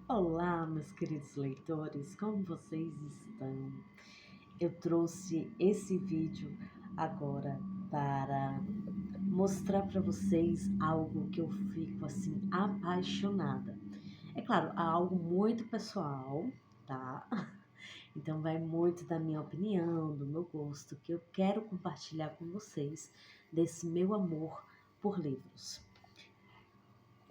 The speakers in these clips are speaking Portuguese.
Olá, meus queridos leitores, como vocês estão? Eu trouxe esse vídeo agora para mostrar para vocês algo que eu fico assim apaixonada. É claro, algo muito pessoal, tá? Então vai muito da minha opinião, do meu gosto, que eu quero compartilhar com vocês desse meu amor por livros.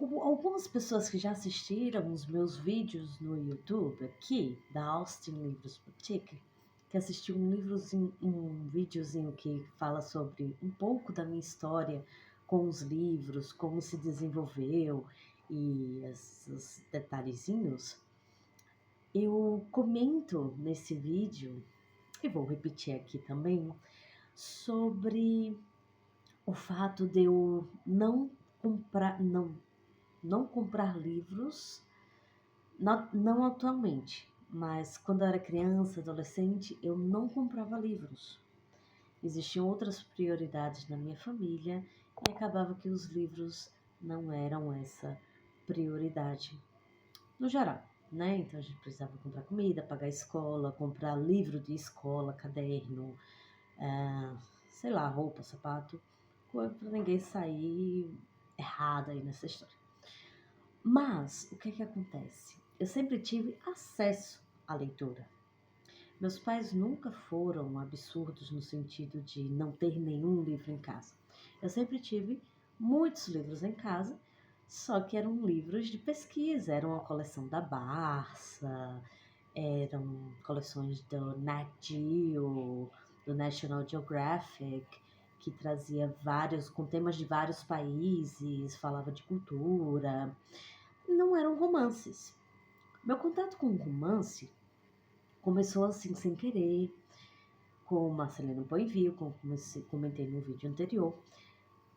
Algumas pessoas que já assistiram os meus vídeos no YouTube aqui, da Austin Livros Boutique, que assistiu um videozinho que fala sobre um pouco da minha história com os livros, como se desenvolveu e esses detalhezinhos, eu comento nesse vídeo, e vou repetir aqui também, sobre o fato de eu não comprar livros, não atualmente, mas quando eu era criança, adolescente, eu não comprava livros. Existiam outras prioridades na minha família e acabava que os livros não eram essa prioridade no geral, né? Então a gente precisava comprar comida, pagar a escola, comprar livro de escola, caderno, sei lá, roupa, sapato, para ninguém sair errado aí nessa história. Mas o que é que acontece? Eu sempre tive acesso à leitura. Meus pais nunca foram absurdos no sentido de não ter nenhum livro em casa. Eu sempre tive muitos livros em casa, só que eram livros de pesquisa, eram a coleção da Barça, eram coleções do Nat Geo, do National Geographic, que trazia com temas de vários países, falava de cultura. Não eram romances. Meu contato com o romance começou assim sem querer, com Marcelino Boivio, como comentei no vídeo anterior.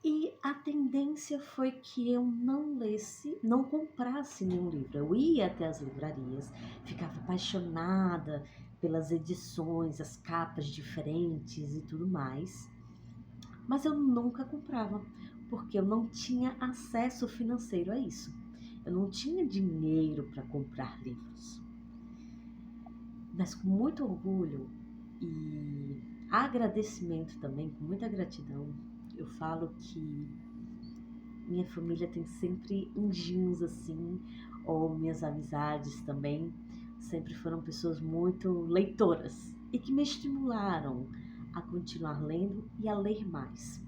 E a tendência foi que eu não comprasse nenhum livro. Eu ia até as livrarias, ficava apaixonada pelas edições, as capas diferentes e tudo mais. Mas eu nunca comprava, porque eu não tinha acesso financeiro a isso. Eu não tinha dinheiro para comprar livros. Mas com muito orgulho e agradecimento também, com muita gratidão, eu falo que minha família tem sempre anjinhos assim, ou minhas amizades também, sempre foram pessoas muito leitoras e que me estimularam a continuar lendo e a ler mais.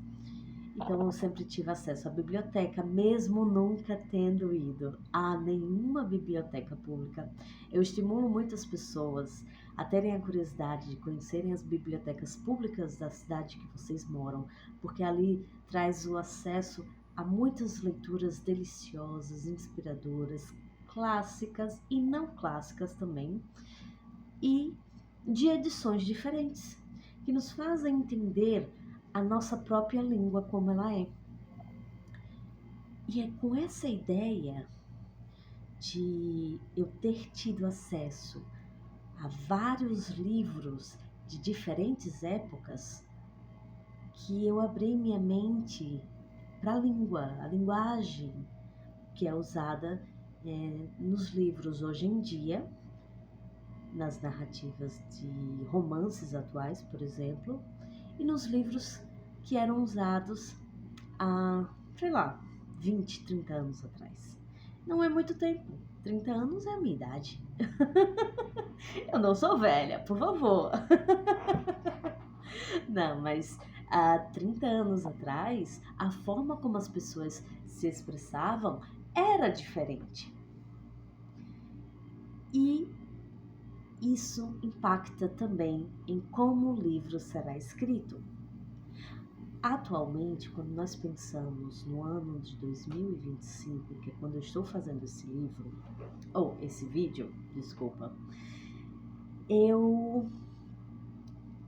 Então eu sempre tive acesso à biblioteca, mesmo nunca tendo ido a nenhuma biblioteca pública. Eu estimulo muitas pessoas a terem a curiosidade de conhecerem as bibliotecas públicas da cidade que vocês moram, porque ali traz o acesso a muitas leituras deliciosas, inspiradoras, clássicas e não clássicas também, e de edições diferentes, que nos fazem entender a nossa própria língua como ela é. E é com essa ideia de eu ter tido acesso a vários livros de diferentes épocas que eu abri minha mente para a linguagem que é usada nos livros hoje em dia, nas narrativas de romances atuais, por exemplo, e nos livros que eram usados há, sei lá, 20, 30 anos atrás. Não é muito tempo. 30 anos é a minha idade. Eu não sou velha, por favor. Não, mas há 30 anos atrás, a forma como as pessoas se expressavam era diferente. E isso impacta também em como o livro será escrito. Atualmente, quando nós pensamos no ano de 2025, que é quando eu estou fazendo esse livro, ou esse vídeo, desculpa, eu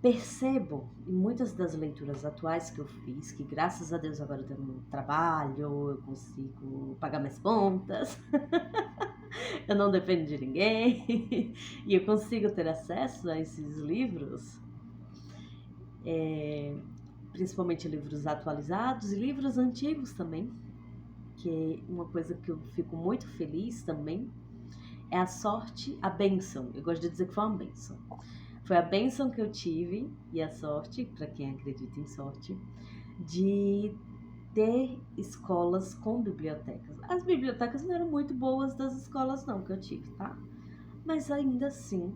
percebo em muitas das leituras atuais que eu fiz, que graças a Deus agora eu tenho um trabalho, eu consigo pagar minhas contas, eu não dependo de ninguém, e eu consigo ter acesso a esses livros, principalmente livros atualizados e livros antigos também, que é uma coisa que eu fico muito feliz também, É a sorte, a bênção. Eu gosto de dizer que foi uma bênção. Foi a bênção que eu tive, e a sorte, para quem acredita em sorte, de ter escolas com bibliotecas. As bibliotecas não eram muito boas das escolas não que eu tive, tá? Mas ainda assim,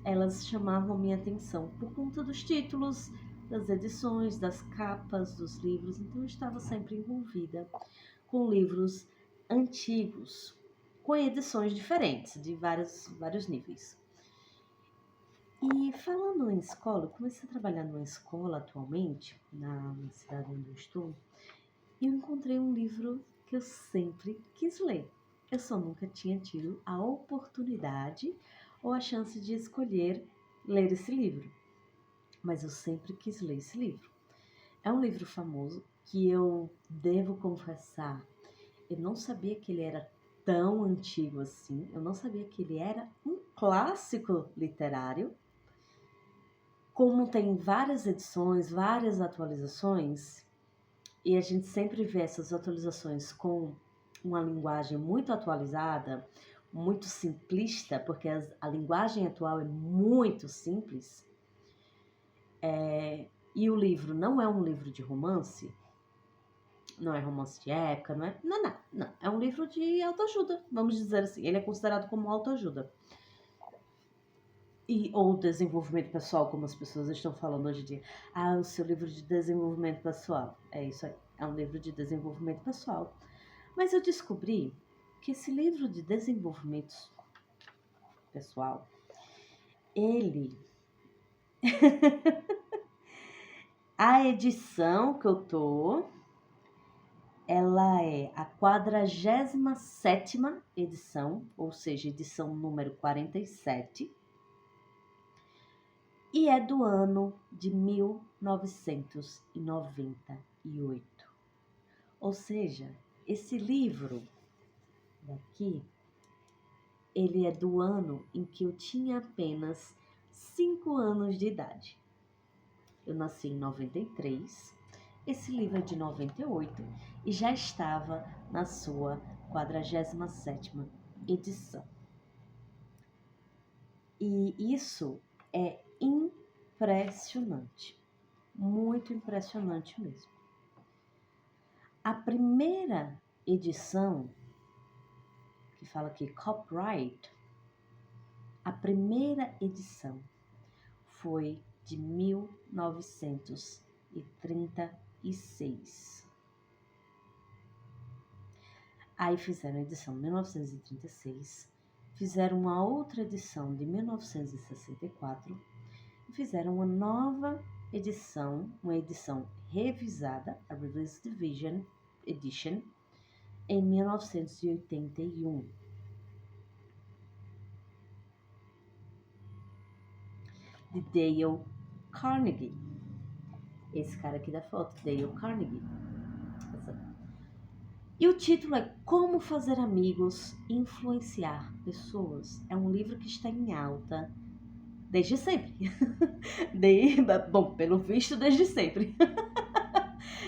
elas chamavam minha atenção por conta dos títulos, das edições, das capas dos livros. Então eu estava sempre envolvida com livros antigos, com edições diferentes, de vários níveis. E falando em escola, eu comecei a trabalhar numa escola atualmente, na cidade onde eu estou, e eu encontrei um livro que eu sempre quis ler. Eu só nunca tinha tido a oportunidade ou a chance de escolher ler esse livro, mas eu sempre quis ler esse livro. É um livro famoso que eu devo confessar, eu não sabia que ele era tão antigo assim, eu não sabia que ele era um clássico literário. Como tem várias edições, várias atualizações, e a gente sempre vê essas atualizações com uma linguagem muito atualizada, muito simplista, porque a linguagem atual é muito simples, e o livro não é um livro de romance, não é romance de época, não. É um livro de autoajuda, vamos dizer assim. Ele é considerado como autoajuda. Ou desenvolvimento pessoal, como as pessoas estão falando hoje em dia. Ah, o seu livro de desenvolvimento pessoal. É isso aí, é um livro de desenvolvimento pessoal. Mas eu descobri que esse livro de desenvolvimento pessoal, ele... A edição que eu tô, ela é a 47ª edição, ou seja, edição número 47, e é do ano de 1998. Ou seja, esse livro daqui, ele é do ano em que eu tinha apenas 5 anos de idade. Eu nasci em 93, esse livro é de 98 e já estava na sua 47ª edição. E isso é impressionante, muito impressionante mesmo. A primeira edição, que fala aqui copyright, a primeira edição foi de 1936. Aí fizeram a edição de 1936, fizeram uma outra edição de 1964 e fizeram uma nova edição, uma edição revisada, a Revised Edition, em 1981. De Dale Carnegie. Esse cara aqui da foto, Dale Carnegie. E o título é Como Fazer Amigos e Influenciar Pessoas. É um livro que está em alta desde sempre. Bom, pelo visto, desde sempre.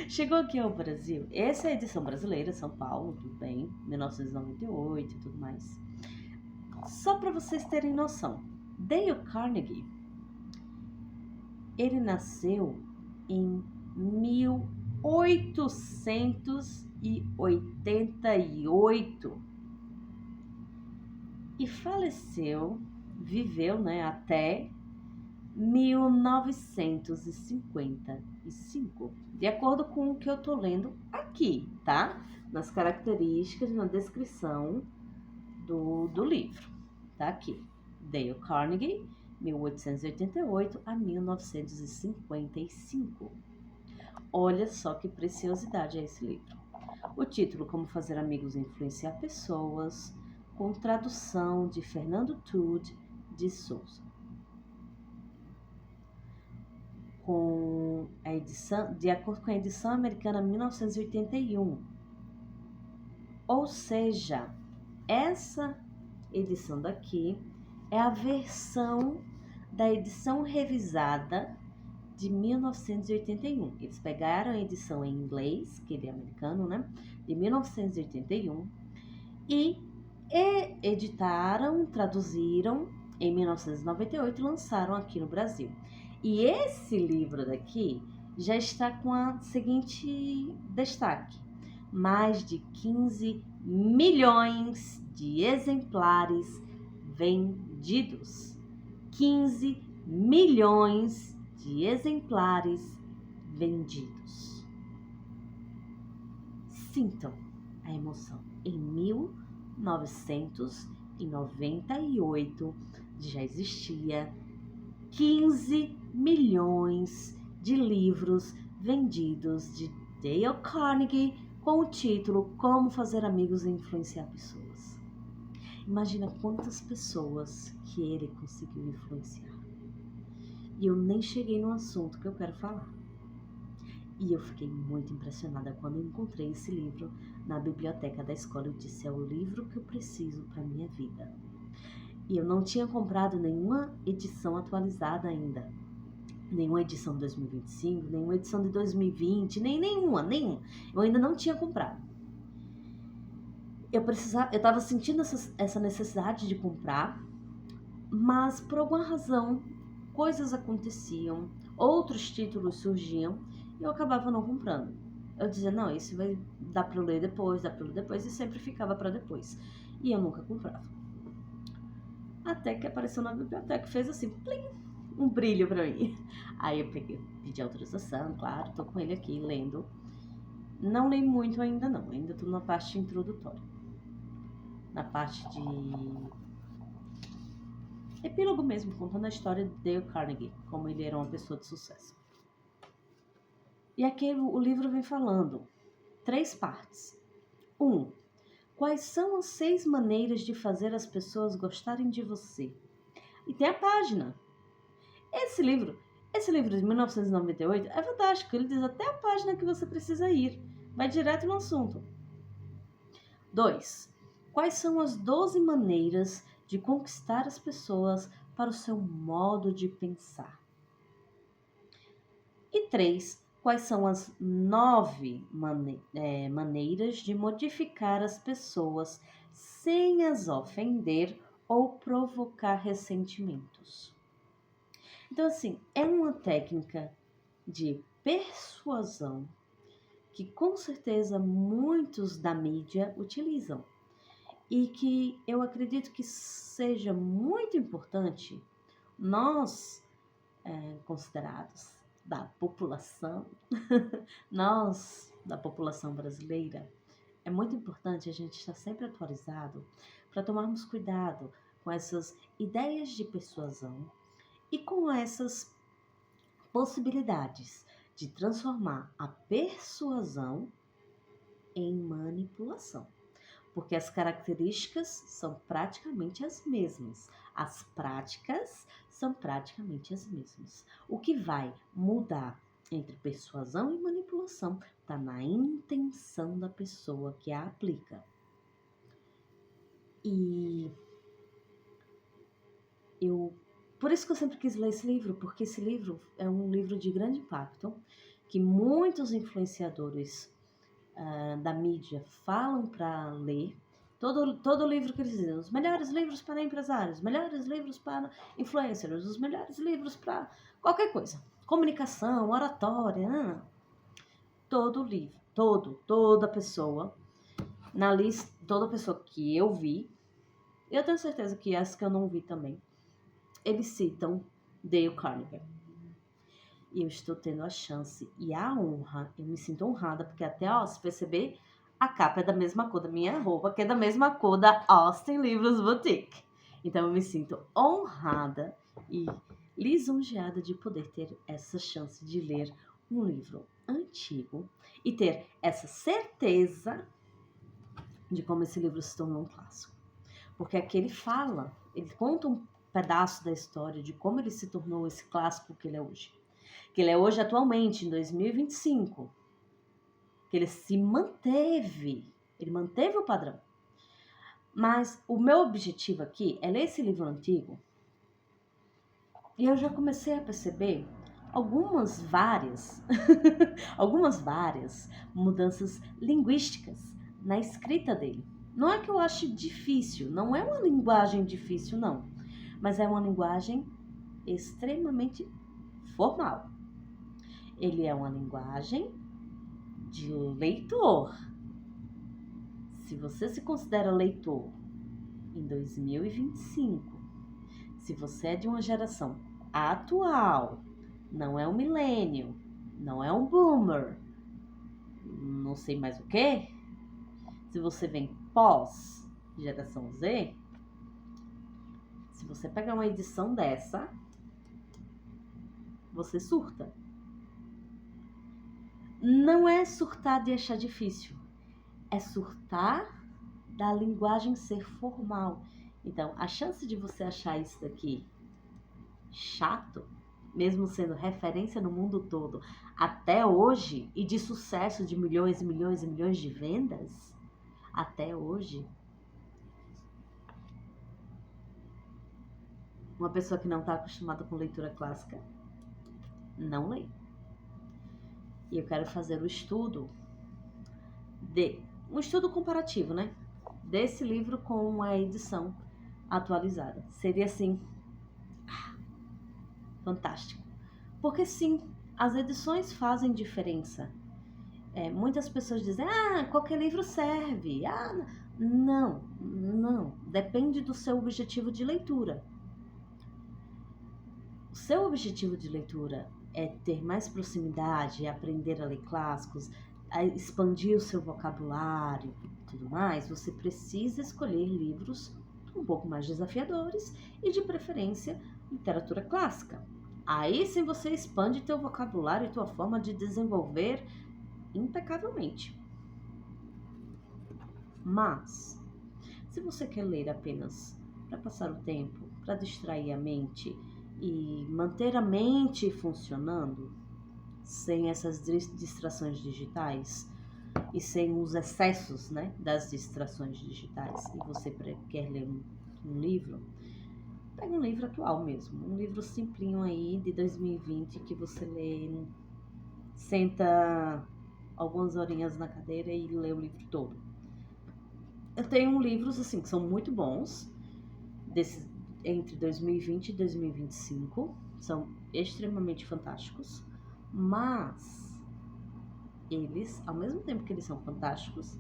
Chegou aqui ao Brasil. Essa é a edição brasileira, São Paulo, tudo bem, 1998 e tudo mais. Só para vocês terem noção, Dale Carnegie, ele nasceu em 1888 e faleceu, viveu, até 1955, de acordo com o que eu tô lendo aqui, tá? Nas características, na descrição do livro, tá aqui. Dale Carnegie, 1888 a 1955. Olha só que preciosidade é esse livro. O título, Como Fazer Amigos e Influenciar Pessoas, com tradução de Fernando Tude de Souza. Com a edição, de acordo com a edição americana 1981. Ou seja, essa edição daqui é a versão da edição revisada de 1981. Eles pegaram a edição em inglês, que ele é americano, de 1981, e e editaram, traduziram em 1998 e lançaram aqui no Brasil. E esse livro daqui já está com a seguinte destaque: mais de 15 milhões de exemplares vendidos. 15 milhões de exemplares vendidos. Sintam a emoção. Em 1998 já existia 15 milhões de livros vendidos de Dale Carnegie com o título Como Fazer Amigos e Influenciar Pessoas. Imagina quantas pessoas que ele conseguiu influenciar. E eu nem cheguei no assunto que eu quero falar. E eu fiquei muito impressionada quando eu encontrei esse livro na biblioteca da escola. Eu disse, é o livro que eu preciso para minha vida. E eu não tinha comprado nenhuma edição atualizada ainda. Nenhuma edição de 2025, nenhuma edição de 2020, nenhuma. Eu ainda não tinha comprado. Eu estava sentindo essa necessidade de comprar, mas por alguma razão, coisas aconteciam, outros títulos surgiam e eu acabava não comprando. Eu dizia, não, isso vai dar para eu ler depois, e sempre ficava para depois. E eu nunca comprava. Até que apareceu na biblioteca, fez assim, plim, um brilho para mim. Aí eu pedi autorização, claro, tô com ele aqui lendo. Não li muito ainda não, ainda tô na parte introdutória. Na parte de epílogo mesmo, contando a história de Dale Carnegie, como ele era uma pessoa de sucesso. E aqui o livro vem falando 3 partes. 1. Quais são as 6 maneiras de fazer as pessoas gostarem de você? E tem a página. Esse livro de 1998 é fantástico. Ele diz até a página que você precisa ir. Vai direto no assunto. 2. Quais são as 12 maneiras de conquistar as pessoas para o seu modo de pensar? E 3. Quais são as 9 maneiras de modificar as pessoas sem as ofender ou provocar ressentimentos? Então, assim, é uma técnica de persuasão que com certeza muitos da mídia utilizam e que eu acredito que seja muito importante nós, considerados da população, nós da população brasileira, é muito importante a gente estar sempre atualizado para tomarmos cuidado com essas ideias de persuasão e com essas possibilidades de transformar a persuasão em manipulação. Porque as características são praticamente as mesmas. As práticas são praticamente as mesmas. O que vai mudar entre persuasão e manipulação está na intenção da pessoa que a aplica. E por isso que eu sempre quis ler esse livro, porque esse livro é um livro de grande impacto, que muitos influenciadores da mídia falam para ler. Todo livro que eles dizem, os melhores livros para empresários, os melhores livros para influencers, os melhores livros para qualquer coisa. Comunicação, oratória, todo livro, toda pessoa, na lista, toda pessoa que eu vi, eu tenho certeza que as que eu não vi também, eles citam Dale Carnegie. E eu estou tendo a chance e a honra, eu me sinto honrada, porque até, se perceber, a capa é da mesma cor da minha roupa, que é da mesma cor da Austin Livros Boutique. Então eu me sinto honrada e lisonjeada de poder ter essa chance de ler um livro antigo e ter essa certeza de como esse livro se tornou um clássico. Porque aqui ele conta um pedaço da história de como ele se tornou esse clássico que ele é hoje. Que ele é hoje atualmente, em 2025. Que ele manteve o padrão. Mas o meu objetivo aqui é ler esse livro antigo e eu já comecei a perceber algumas várias mudanças linguísticas na escrita dele. Não é que eu ache difícil, não é uma linguagem difícil, não. Mas é uma linguagem extremamente formal. Ele é uma linguagem de leitor. Se você se considera leitor em 2025, se você é de uma geração atual, não é um millennial, não é um boomer, não sei mais o que, se você vem pós geração Z, se você pegar uma edição dessa, você surta. Não é surtar de achar difícil, é surtar da linguagem ser formal. Então, a chance de você achar isso daqui chato, mesmo sendo referência no mundo todo até hoje, e de sucesso de milhões e milhões e milhões de vendas, até hoje, uma pessoa que não está acostumada com leitura clássica não lê. E eu quero fazer um estudo comparativo, né? Desse livro com a edição atualizada. Seria assim, fantástico. Porque sim, as edições fazem diferença. Muitas pessoas dizem, qualquer livro serve. Não. Depende do seu objetivo de leitura. O seu objetivo de leitura é ter mais proximidade, aprender a ler clássicos, a expandir o seu vocabulário e tudo mais, você precisa escolher livros um pouco mais desafiadores e, de preferência, literatura clássica. Aí sim você expande teu vocabulário e tua forma de desenvolver impecavelmente. Mas, se você quer ler apenas para passar o tempo, para distrair a mente e manter a mente funcionando, sem essas distrações digitais e sem os excessos, né, das distrações digitais, e você quer ler um livro, pega um livro atual mesmo, um livro simplinho aí de 2020 que você lê, senta algumas horinhas na cadeira e lê o livro todo. Eu tenho livros assim que são muito bons, desses, entre 2020 e 2025, são extremamente fantásticos, mas eles, ao mesmo tempo que eles são fantásticos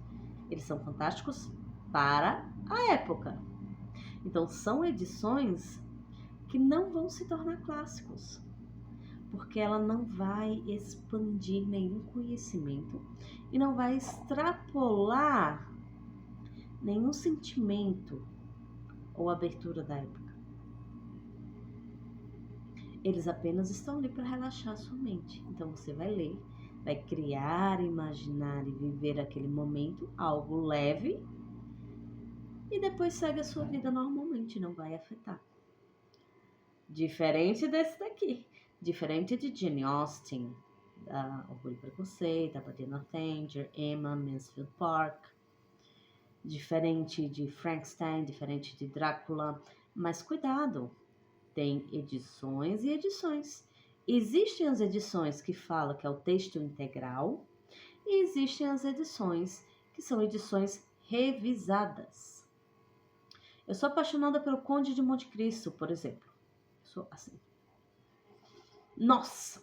para a época. Então são edições que não vão se tornar clássicos, porque ela não vai expandir nenhum conhecimento e não vai extrapolar nenhum sentimento ou abertura da época. Eles apenas estão ali para relaxar a sua mente. Então você vai ler, vai criar, imaginar e viver aquele momento, algo leve, e depois segue a sua vida normalmente, não vai afetar. Diferente desse daqui, diferente de Jane Austen, da Orgulho e Preconceito, da Badiana Tanger, Emma, Mansfield Park, diferente de Frankenstein, diferente de Drácula, mas cuidado, tem edições e edições. Existem as edições que falam que é o texto integral e existem as edições que são edições revisadas. Eu sou apaixonada pelo Conde de Monte Cristo, por exemplo. Sou assim. Nossa!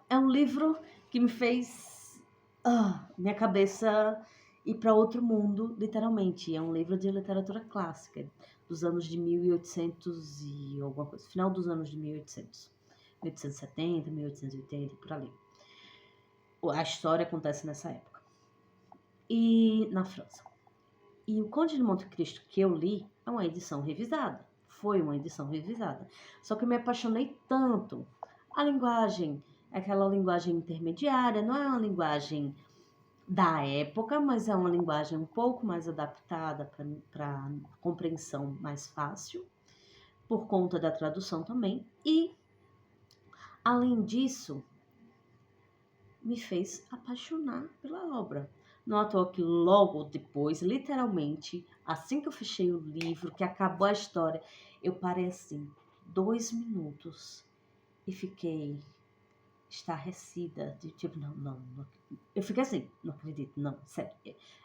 É um livro que me fez minha cabeça ir para outro mundo, literalmente. É um livro de literatura clássica, dos anos de 1800 e alguma coisa. Final dos anos de 1800. 1870, 1880, por ali. A história acontece nessa época. E na França. E o Conde de Monte Cristo que eu li é uma edição revisada. Foi uma edição revisada. Só que eu me apaixonei tanto. A linguagem, aquela linguagem intermediária, não é uma linguagem da época, mas é uma linguagem um pouco mais adaptada para compreensão mais fácil, por conta da tradução também. E, além disso, me fez apaixonar pela obra. Não à toa que logo depois, literalmente, assim que eu fechei o livro, que acabou a história, eu parei assim, 2 minutos e fiquei estarrecida, de tipo, não. Eu fiquei assim, não acredito, não, sério,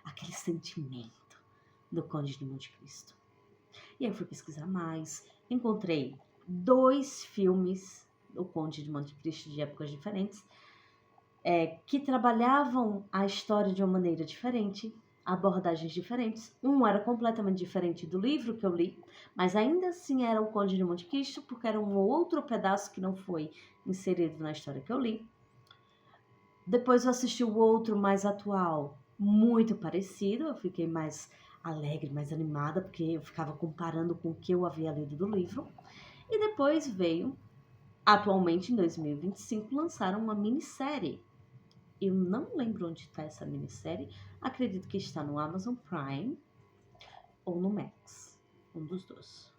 aquele sentimento. do Conde de Monte Cristo. E aí eu fui pesquisar mais, encontrei 2 filmes do Conde de Monte Cristo de épocas diferentes, que trabalhavam a história de uma maneira diferente, abordagens diferentes. Um era completamente diferente do livro que eu li, mas ainda assim era o Conde de Monte Cristo, porque era um outro pedaço que não foi inserido na história que eu li. Depois eu assisti o outro mais atual, muito parecido, eu fiquei mais alegre, mais animada, porque eu ficava comparando com o que eu havia lido do livro. E depois veio, atualmente em 2025, lançaram uma minissérie. Eu não lembro onde está essa minissérie, acredito que está no Amazon Prime ou no Max, um dos dois.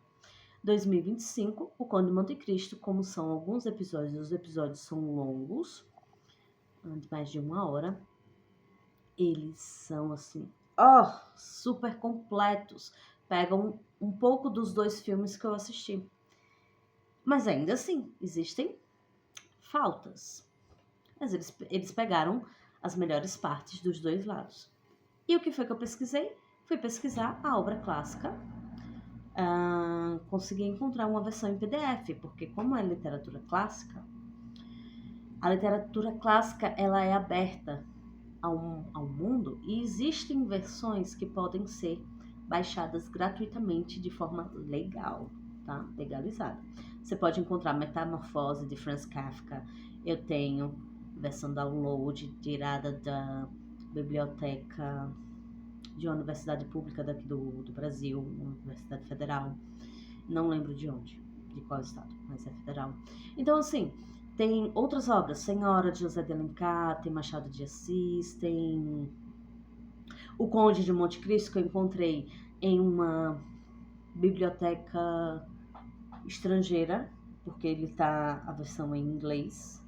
2025, o Conde de Monte Cristo, como são alguns episódios, os episódios são longos, de mais de 1 hora, eles são assim, super completos, pegam um pouco dos 2 filmes que eu assisti. Mas ainda assim, existem faltas. Mas eles pegaram as melhores partes dos 2 lados. E o que foi que eu pesquisei? Fui pesquisar a obra clássica. Consegui encontrar uma versão em PDF, porque como é literatura clássica, a literatura clássica ela é aberta ao mundo e existem versões que podem ser baixadas gratuitamente de forma legal, tá? Legalizada. Você pode encontrar Metamorfose de Franz Kafka. Eu tenho versão download tirada da biblioteca de uma universidade pública daqui do Brasil, uma universidade federal. Não lembro de onde, de qual estado, mas é federal. Então, assim, tem outras obras, Senhora de José de Alencar, tem Machado de Assis, tem o Conde de Monte Cristo, que eu encontrei em uma biblioteca estrangeira, porque ele tá a versão em inglês.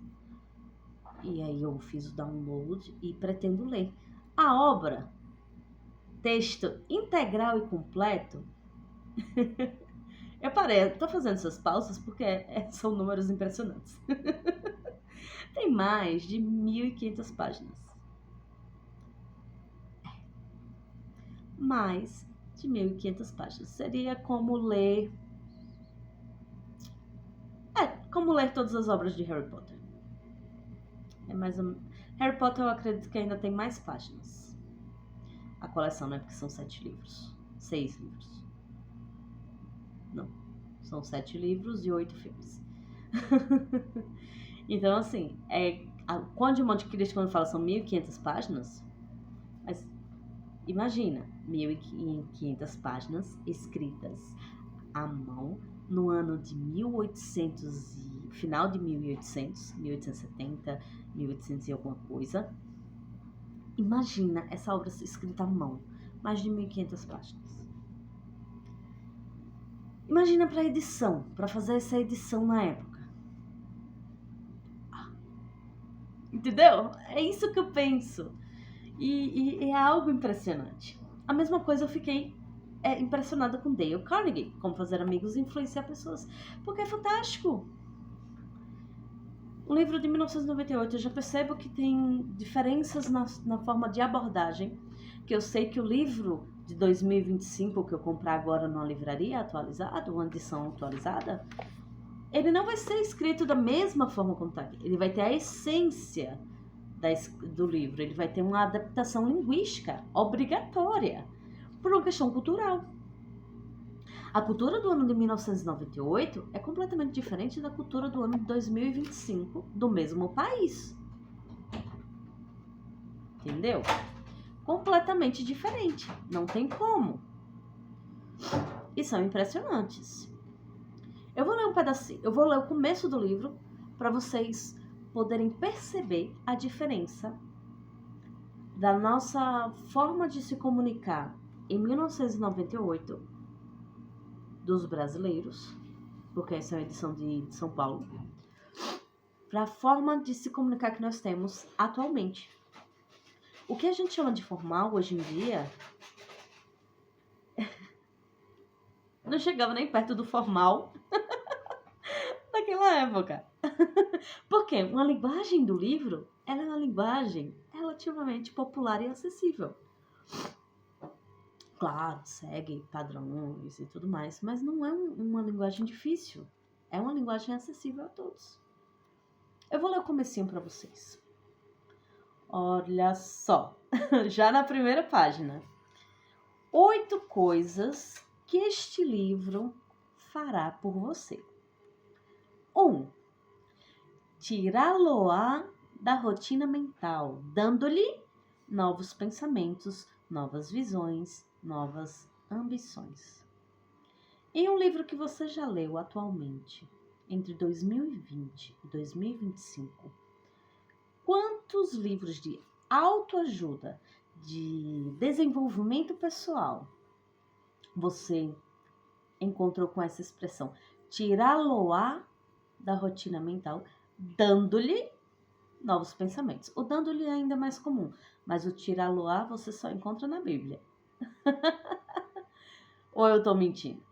E aí eu fiz o download e pretendo ler. A obra, texto integral e completo, eu parei, tô fazendo essas pausas porque são números impressionantes. Tem mais de 1.500 páginas. Mais de 1.500 páginas. Seria como ler... como ler todas as obras de Harry Potter. Harry Potter eu acredito que ainda tem mais páginas. A coleção, né? Porque são 7 livros. 6 livros. Não. São 7 livros e 8 filmes. Então, assim, Conde de Monte Cristo, quando fala são 1.500 páginas, mas imagina, 1.500 páginas escritas à mão no ano de 1800, final de 1800, 1870, 1800 e alguma coisa. Imagina essa obra escrita à mão, mais de 1.500 páginas. Imagina para edição, para fazer essa edição na época. Entendeu? É isso que eu penso. E é algo impressionante. A mesma coisa eu fiquei impressionada com Dale Carnegie, como fazer amigos e influenciar pessoas. Porque é fantástico. O livro de 1998, eu já percebo que tem diferenças na forma de abordagem, que eu sei que o livro de 2025, que eu comprar agora numa livraria atualizada, uma edição atualizada, ele não vai ser escrito da mesma forma como está aqui. Ele vai ter a essência do livro, ele vai ter uma adaptação linguística obrigatória, por uma questão cultural. A cultura do ano de 1998 é completamente diferente da cultura do ano de 2025 do mesmo país. Entendeu? Completamente diferente. Não tem como. E são impressionantes. Eu vou ler um pedacinho, eu vou ler o começo do livro para vocês poderem perceber a diferença da nossa forma de se comunicar em 1998 dos brasileiros, porque essa é a edição de São Paulo, para a forma de se comunicar que nós temos atualmente. O que a gente chama de formal hoje em dia não chegava nem perto do formal naquela época. Porque uma linguagem do livro, ela é uma linguagem relativamente popular e acessível. Claro, segue padrões e tudo mais, mas não é uma linguagem difícil. É uma linguagem acessível a todos. Eu vou ler o comecinho para vocês. Olha só, já na primeira página. 8 coisas que este livro fará por você. 1. Tirá-lo-á da rotina mental, dando-lhe novos pensamentos, novas visões, novas ambições. Em um livro que você já leu atualmente, entre 2020 e 2025, quantos livros de autoajuda, de desenvolvimento pessoal, você encontrou com essa expressão? Tirá-lo-á da rotina mental, dando-lhe novos pensamentos. O dando-lhe é ainda mais comum, mas o tirá-lo-á você só encontra na Bíblia. Ou eu tô mentindo?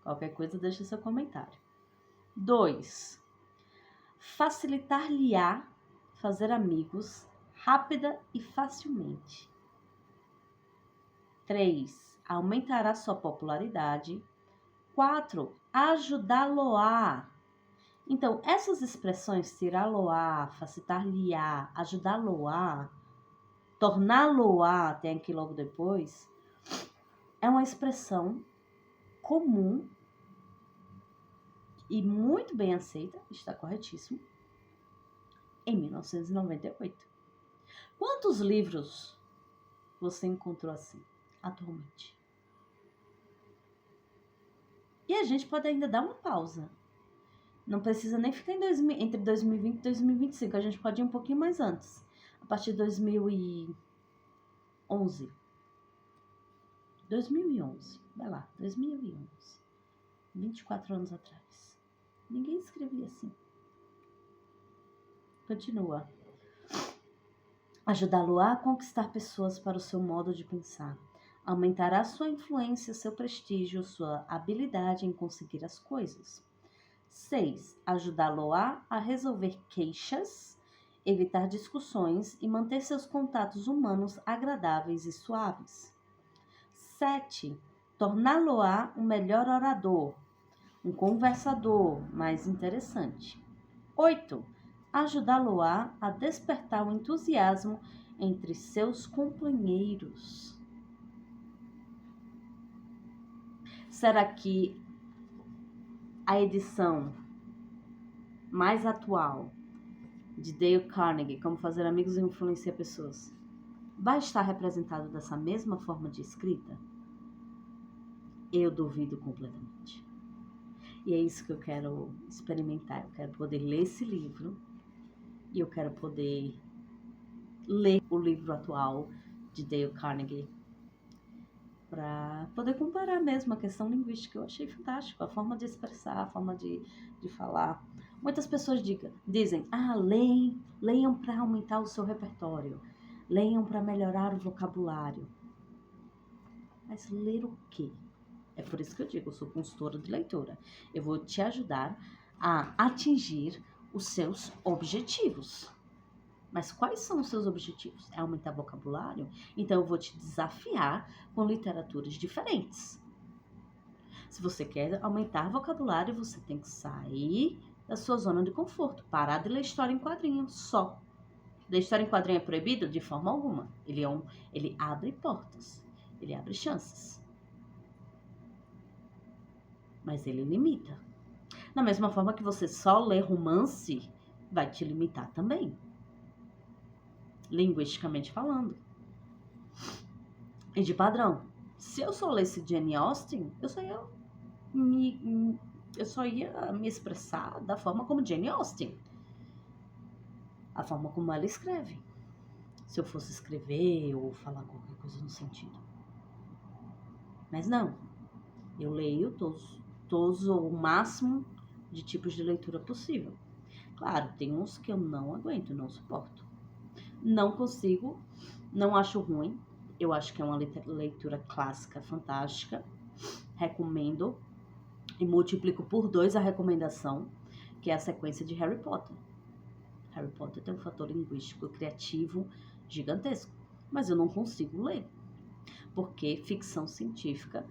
Qualquer coisa, deixa seu comentário. 2. Facilitar-lhe-á fazer amigos rápida e facilmente. 3. Aumentará sua popularidade. 4. Ajudá-lo-á. Então, essas expressões, tirá-lo-á, facilitar-lhe-á, ajudá-lo-á, torná-lo-á, tem aqui logo depois, é uma expressão comum e muito bem aceita, está corretíssimo, em 1998. Quantos livros você encontrou assim, atualmente? E a gente pode ainda dar uma pausa. Não precisa nem ficar entre 2020 e 2025. A gente pode ir um pouquinho mais antes. A partir de 2011. 2011. Vai lá, 2011. 24 anos atrás. Ninguém escrevia assim. Continua. Ajudá-lo a conquistar pessoas para o seu modo de pensar. Aumentará sua influência, seu prestígio, sua habilidade em conseguir as coisas. 6. Ajudá-lo-á a resolver queixas, evitar discussões e manter seus contatos humanos agradáveis e suaves. 7. Torná-lo-á um melhor orador, um conversador mais interessante. 8. Ajudá-lo-á a despertar o entusiasmo entre seus companheiros. Será que a edição mais atual de Dale Carnegie, Como Fazer Amigos e Influenciar Pessoas, vai estar representado dessa mesma forma de escrita? Eu duvido completamente. E é isso que eu quero experimentar. Eu quero poder ler esse livro e eu quero poder ler o livro atual de Dale Carnegie para poder comparar mesmo a questão linguística. Eu achei fantástico a forma de expressar, a forma de falar. Muitas pessoas dizem, leiam para aumentar o seu repertório, leiam para melhorar o vocabulário. Mas ler o quê? É por isso que eu digo, eu sou consultora de leitura. Eu vou te ajudar a atingir os seus objetivos. Mas quais são os seus objetivos? É aumentar vocabulário? Então eu vou te desafiar com literaturas diferentes. Se você quer aumentar vocabulário, você tem que sair da sua zona de conforto. Parar de ler história em quadrinho só. Ler história em quadrinho é proibido? De forma alguma. Ele abre portas. Ele abre chances. Mas ele limita. Da mesma forma que você só ler romance, vai te limitar também. Linguisticamente falando. E de padrão. Se eu só lesse Jane Austen, eu só ia me expressar da forma como Jane Austen. A forma como ela escreve. Se eu fosse escrever ou falar qualquer coisa no sentido. Mas não. Eu leio todos o máximo de tipos de leitura possível. Claro, tem uns que eu não aguento, não suporto. Não consigo, não acho ruim. Eu acho que é uma leitura clássica fantástica. Recomendo e multiplico por 2 a recomendação, que é a sequência de Harry Potter. Harry Potter tem um fator linguístico criativo gigantesco, mas eu não consigo ler. porque ficção científica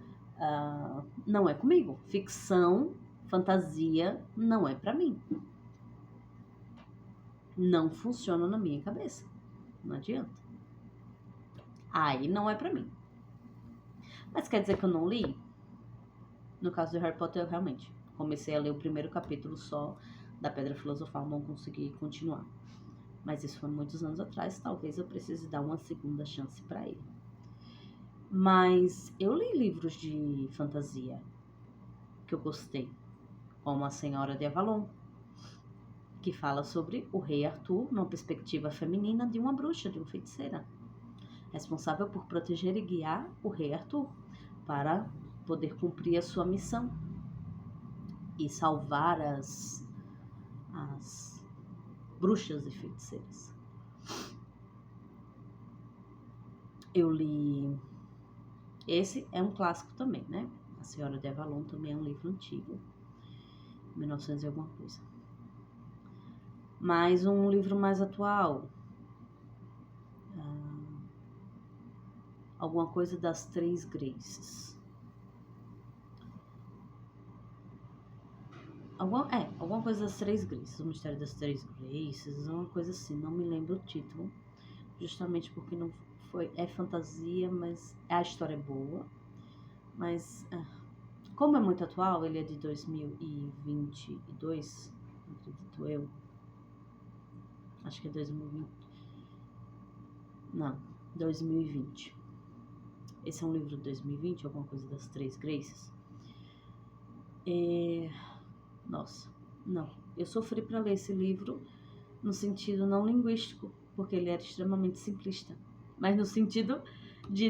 não é comigo. Ficção, fantasia, não é pra mim. Não funciona na minha cabeça. Não adianta. Aí não é pra mim. Mas quer dizer que eu não li? No caso de Harry Potter, eu realmente comecei a ler o primeiro capítulo só da Pedra Filosofal, não consegui continuar. Mas isso foi muitos anos atrás, talvez eu precise dar uma segunda chance pra ele. Mas eu li livros de fantasia que eu gostei, como A Senhora de Avalon, que fala sobre o rei Arthur numa perspectiva feminina de uma bruxa, de uma feiticeira, responsável por proteger e guiar o rei Arthur para poder cumprir a sua missão e salvar as bruxas e feiticeiras. Eu li... Esse é um clássico também, né? A Senhora de Avalon também é um livro antigo, 1900 e alguma coisa. Mas um livro mais atual, alguma coisa das Três Graces. Alguma coisa das Três Graces, o Mistério das Três Graces, uma coisa assim, não me lembro o título, justamente porque não foi, é fantasia, mas a história é boa, mas como é muito atual, ele é de 2022, acredito eu, acho que é 2020, não, 2020, esse é um livro de 2020, alguma coisa das Três Graces. Nossa, não. Eu sofri para ler esse livro no sentido não linguístico, porque ele era extremamente simplista. Mas no sentido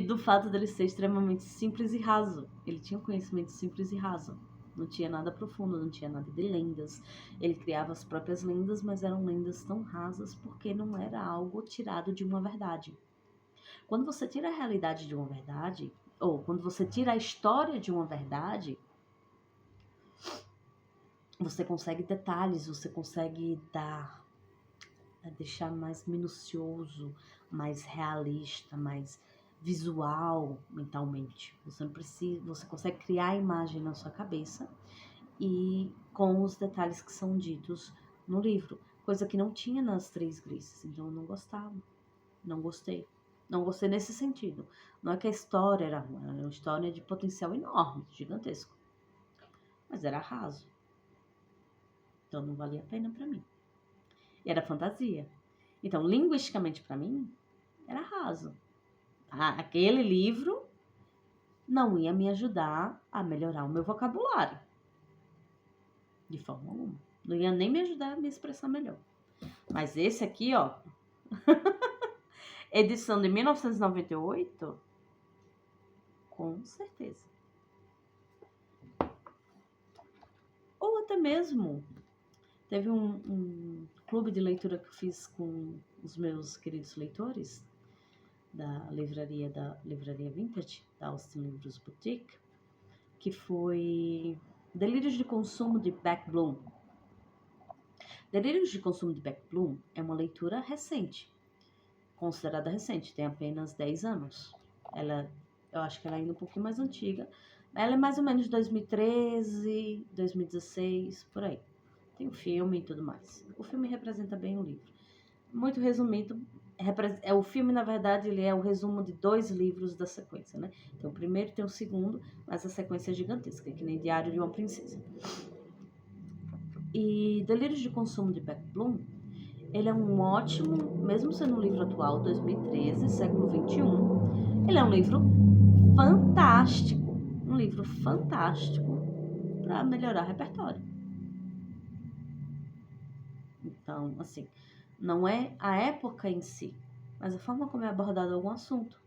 do fato dele ser extremamente simples e raso. Ele tinha um conhecimento simples e raso. Não tinha nada profundo, não tinha nada de lendas. Ele criava as próprias lendas, mas eram lendas tão rasas porque não era algo tirado de uma verdade. Quando você tira a realidade de uma verdade, ou quando você tira a história de uma verdade, você consegue detalhes, você consegue deixar mais minucioso, mais realista, mais visual mentalmente. Você não precisa, você consegue criar a imagem na sua cabeça e com os detalhes que são ditos no livro, coisa que não tinha nas Três Graces. Então eu não gostava, não gostei. Não gostei nesse sentido. Não é que a história era ruim, era uma história de potencial enorme, gigantesco. Mas era raso. Então não valia a pena pra mim. E era fantasia. Então, linguisticamente pra mim, era raso. Aquele livro não ia me ajudar a melhorar o meu vocabulário. De forma alguma. Não ia nem me ajudar a me expressar melhor. Mas esse aqui, ó, edição de 1998, com certeza. Ou até mesmo, teve um clube de leitura que eu fiz com os meus queridos leitores da livraria Vintage, da Austin Livros Boutique, que foi Delírios de Consumo de Beck Bloom. Delírios de Consumo de Beck Bloom é uma leitura recente, considerada recente, tem apenas 10 anos. Eu acho que ela é ainda um pouquinho mais antiga. Ela é mais ou menos de 2013, 2016, por aí. Tem o filme e tudo mais. O filme representa bem o livro. Muito resumido, o filme, na verdade, ele é o resumo de 2 livros da sequência, né? Tem o primeiro e tem o segundo, mas a sequência é gigantesca, que nem Diário de uma Princesa. E Delírios de Consumo de Beck Bloom, ele é um ótimo, mesmo sendo um livro atual, 2013, século XXI, ele é um livro fantástico. Um livro fantástico para melhorar o repertório. Então, assim, não é a época em si, mas a forma como é abordado algum assunto.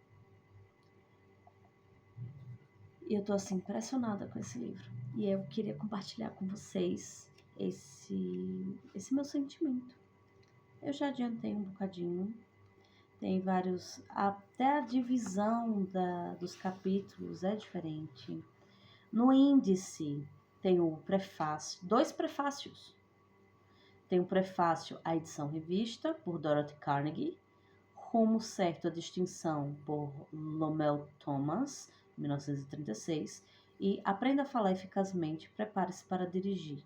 E eu tô, assim, impressionada com esse livro. E eu queria compartilhar com vocês esse meu sentimento. Eu já adiantei um bocadinho. Tem vários... Até a divisão dos capítulos é diferente. No índice tem o prefácio, 2 prefácios. Tem o prefácio à edição revista, por Dorothy Carnegie, Rumo Certo à Distinção, por Lomel Thomas, 1936, e Aprenda a Falar Eficazmente, Prepare-se para Dirigir.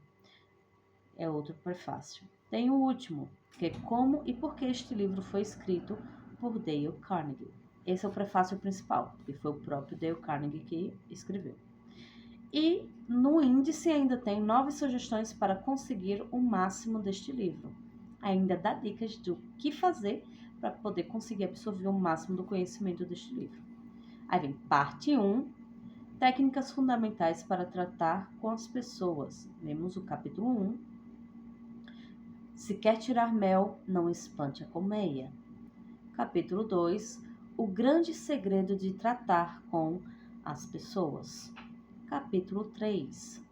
É outro prefácio. Tem o último, que é Como e Por que este livro foi escrito por Dale Carnegie. Esse é o prefácio principal, que foi o próprio Dale Carnegie que escreveu. E no índice ainda tem 9 sugestões para conseguir o máximo deste livro. Ainda dá dicas do que fazer para poder conseguir absorver o máximo do conhecimento deste livro. Aí vem parte 1, técnicas fundamentais para tratar com as pessoas. Vemos o capítulo 1. Se quer tirar mel, não espante a colmeia. Capítulo 2, o grande segredo de tratar com as pessoas. Capítulo 3,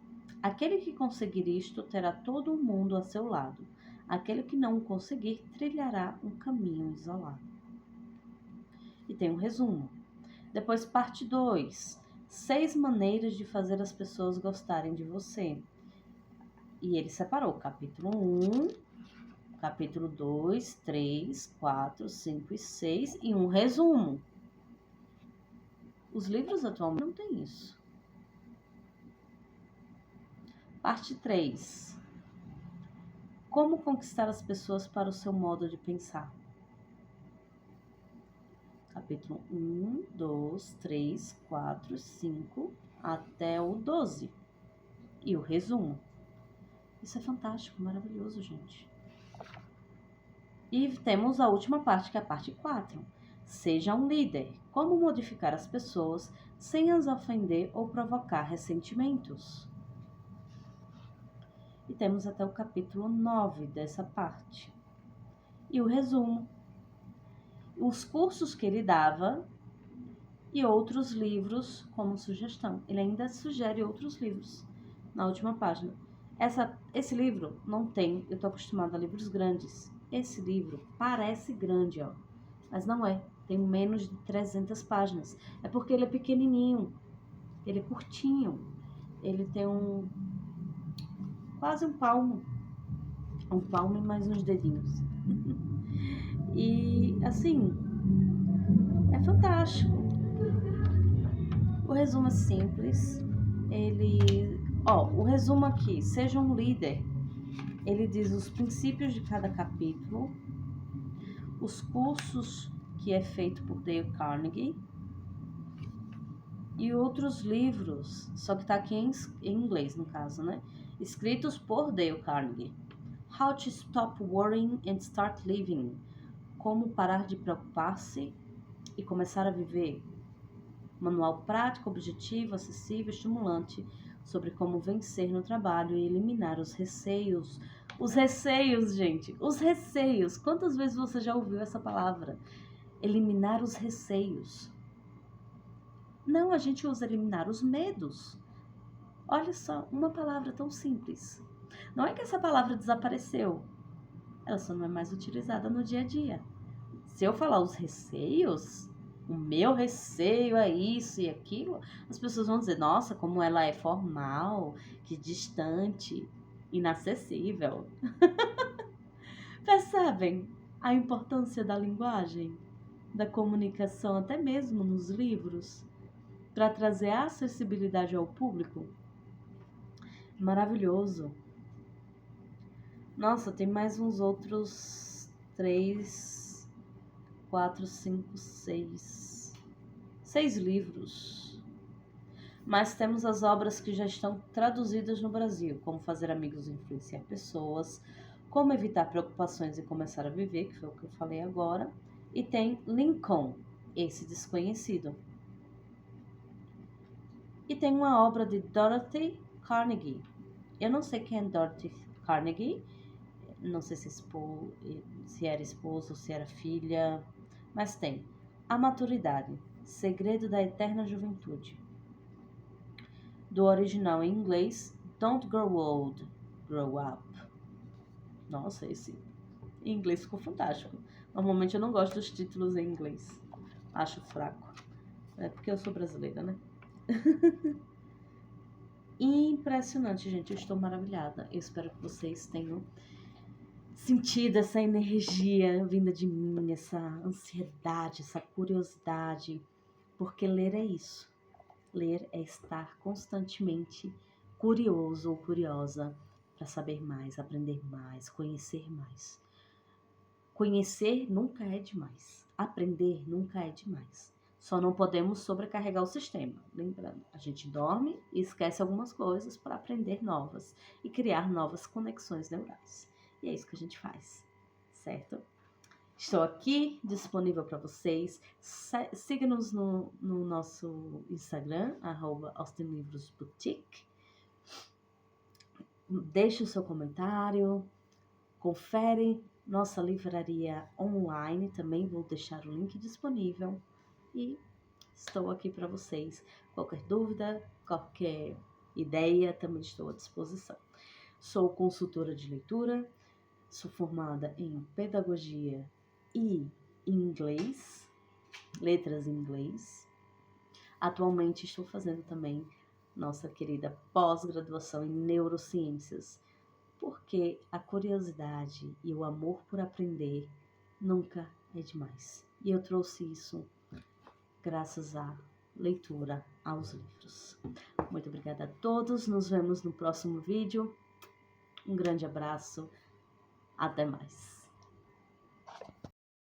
aquele que conseguir isto terá todo o mundo a seu lado. Aquele que não o conseguir trilhará um caminho isolado. E tem um resumo. Depois, parte 2, 6 maneiras de fazer as pessoas gostarem de você. E ele separou capítulo 1, capítulo 2, 3, 4, 5 e 6 e um resumo. Os livros atualmente não têm isso. Parte 3. Como conquistar as pessoas para o seu modo de pensar. Capítulo 1, 2, 3, 4, 5 até o 12. E o resumo. Isso é fantástico, maravilhoso, gente. E temos a última parte, que é a parte 4. Seja um líder. Como modificar as pessoas sem as ofender ou provocar ressentimentos. E temos até o capítulo 9 dessa parte. E o resumo. Os cursos que ele dava e outros livros como sugestão. Ele ainda sugere outros livros na última página. Esse livro não tem, eu estou acostumada a livros grandes. Esse livro parece grande, ó, mas não é. Tem menos de 300 páginas. É porque ele é pequenininho, ele é curtinho. Ele tem quase um palmo e mais uns dedinhos. E assim, é fantástico. O resumo é simples. O resumo aqui, seja um líder. Ele diz os princípios de cada capítulo, os cursos que é feito por Dale Carnegie e outros livros, só que tá aqui em inglês no caso, né? Escritos por Dale Carnegie. How to Stop Worrying and Start Living. Como parar de preocupar-se e começar a viver. Manual prático, objetivo, acessível, estimulante sobre como vencer no trabalho e eliminar os receios. Os receios, gente, os receios. Quantas vezes você já ouviu essa palavra? Eliminar os receios. Não, a gente usa eliminar os medos. Olha só, uma palavra tão simples. Não é que essa palavra desapareceu. Ela só não é mais utilizada no dia a dia. Se eu falar os receios, o meu receio é isso e aquilo, as pessoas vão dizer, nossa, como ela é formal, que distante, inacessível. Percebem a importância da linguagem, da comunicação, até mesmo nos livros, para trazer acessibilidade ao público? Maravilhoso. Nossa, tem mais uns outros 3, 4, 5, 6 livros. Mas temos as obras que já estão traduzidas no Brasil, como Fazer Amigos e Influenciar Pessoas, Como Evitar Preocupações e Começar a Viver, que foi o que eu falei agora, e tem Lincoln, esse desconhecido. E tem uma obra de Dorothy Carnegie. Eu não sei quem é Dorothy Carnegie, não sei se era esposa ou se era filha, mas tem A Maturidade, Segredo da Eterna Juventude. Do original em inglês, Don't Grow Old, Grow Up. Nossa, esse em inglês ficou fantástico. Normalmente eu não gosto dos títulos em inglês, acho fraco. É porque eu sou brasileira, né? Impressionante, gente. Eu estou maravilhada. Eu espero que vocês tenham sentido essa energia vinda de mim, essa ansiedade, essa curiosidade, porque ler é isso. Ler é estar constantemente curioso ou curiosa para saber mais, aprender mais, conhecer mais. Conhecer nunca é demais. Aprender nunca é demais. Só não podemos sobrecarregar o sistema. Lembrando, a gente dorme e esquece algumas coisas para aprender novas e criar novas conexões neurais. E é isso que a gente faz, certo? Estou aqui disponível para vocês. Siga-nos no nosso Instagram, @AustinLivrosBoutique. Deixe o seu comentário. Confere nossa livraria online, também vou deixar o link disponível. E estou aqui para vocês. Qualquer dúvida, qualquer ideia, também estou à disposição. Sou consultora de leitura, sou formada em pedagogia e inglês, letras em inglês. Atualmente estou fazendo também nossa querida pós-graduação em neurociências, porque a curiosidade e o amor por aprender nunca é demais. E eu trouxe isso graças à leitura, aos livros. Muito obrigada a todos, nos vemos no próximo vídeo. Um grande abraço, até mais.